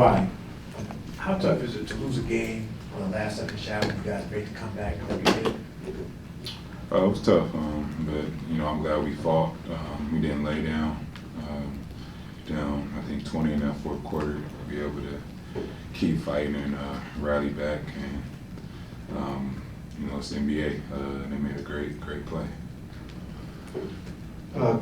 Kawhi, how tough is it to lose a game on the last second shot when you guys made the comeback the way you did? It was tough, but I'm glad we fought. We didn't lay down. Down, I think 20 in that fourth quarter, to be able to keep fighting and rally back. And it's the NBA. They made a great play.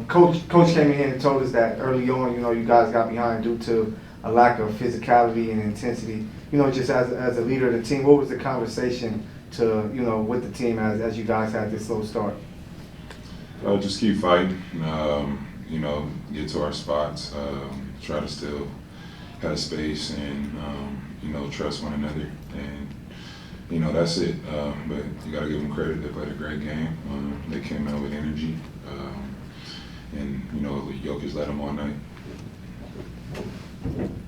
Coach came in here and told us that early on, you guys got behind due to a lack of physicality and intensity. Just as a leader of the team, what was the conversation with the team as you guys had this slow start? Just keep fighting. Get to our spots. Try to still have space and trust one another. And that's it. But you got to give them credit. They played a great game. They came out with energy. And Jokic led them all night.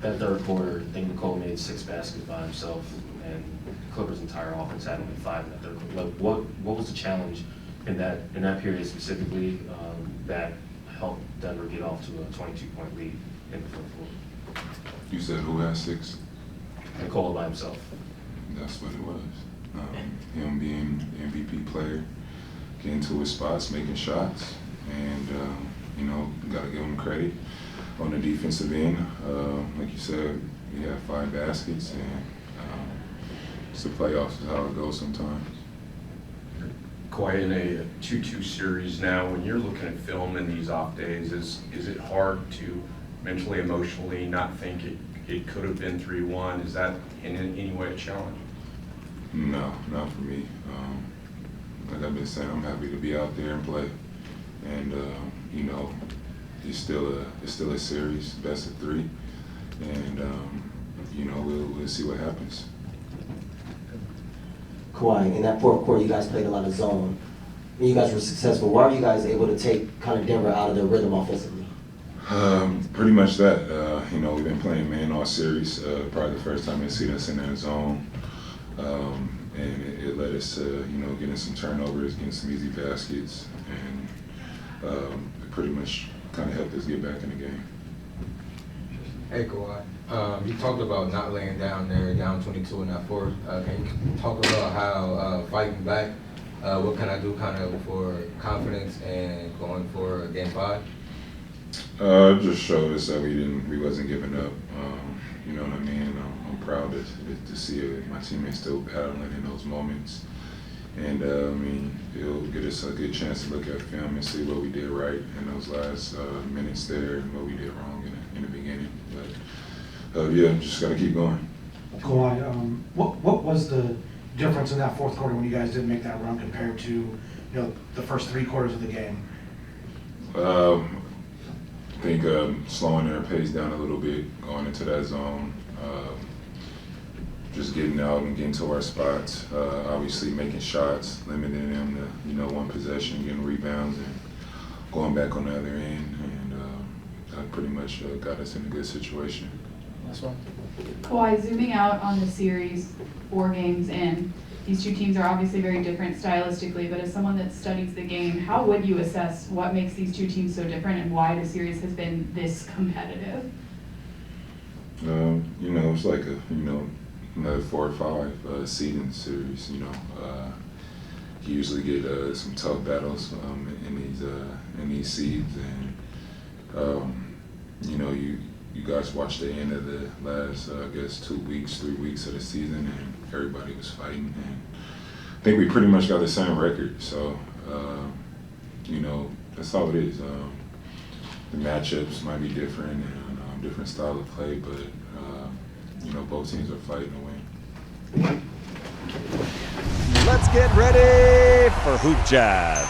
That third quarter, I think Nicole made 6 baskets by himself, and Clippers' entire offense had only 5 in that third quarter. Like, what was the challenge in that period specifically that helped Denver get off to a 22-point lead in the fourth quarter? You said who had 6? Nicole by himself. That's what it was. Him being the MVP player, getting to his spots, making shots, and got to give him credit on the defensive end. Like you said, we had 5 baskets, and it's the playoffs is how it goes sometimes. Kawhi, in a 2-2 series now, when you're looking at film in these off days, is it hard to mentally, emotionally not think it could have been 3-1? Is that in any way a challenge? No, not for me. Like I've been saying, I'm happy to be out there and play. And it's still a series, best of 3, and we'll see what happens. Kawhi, in that fourth quarter, you guys played a lot of zone. And you guys were successful. Why were you guys able to take kind of Denver out of their rhythm offensively? Pretty much that. We've been playing man all series. Probably the first time they see us in that zone. And it led us to, getting some turnovers, getting some easy baskets, and it pretty much kind of helped us get back in the game. Hey Kawhi, you talked about not laying down there, down 22 in that fourth. Can you talk about how fighting back, what can I do kind of for confidence and going for game 5? It just showed us that we wasn't giving up. You know what I mean? I'm proud to see my teammates still battling in those moments. And it'll get us a good chance to look at film and see what we did right in those last minutes there and what we did wrong in the beginning. But just got to keep going. Kawhi, what was the difference in that fourth quarter when you guys didn't make that run compared to the first 3 quarters of the game? I think slowing their pace down a little bit, going into that zone, just getting out and getting to our spots, obviously making shots, limiting them to 1 possession, getting rebounds, and going back on the other end, and that pretty much got us in a good situation. Last one. Kawhi, zooming out on the series, 4 games in, these 2 teams are obviously very different stylistically, but as someone that studies the game, how would you assess what makes these 2 teams so different and why the series has been this competitive? It's like another 4 or 5 seeding series. You usually get some tough battles in these seeds, and you guys watched the end of the last 2 weeks, 3 weeks of the season, and everybody was fighting. And I think we pretty much got the same record. So that's all it is. The matchups might be different and different style of play, but both teams are fighting to win. Let's get ready for HoopJab.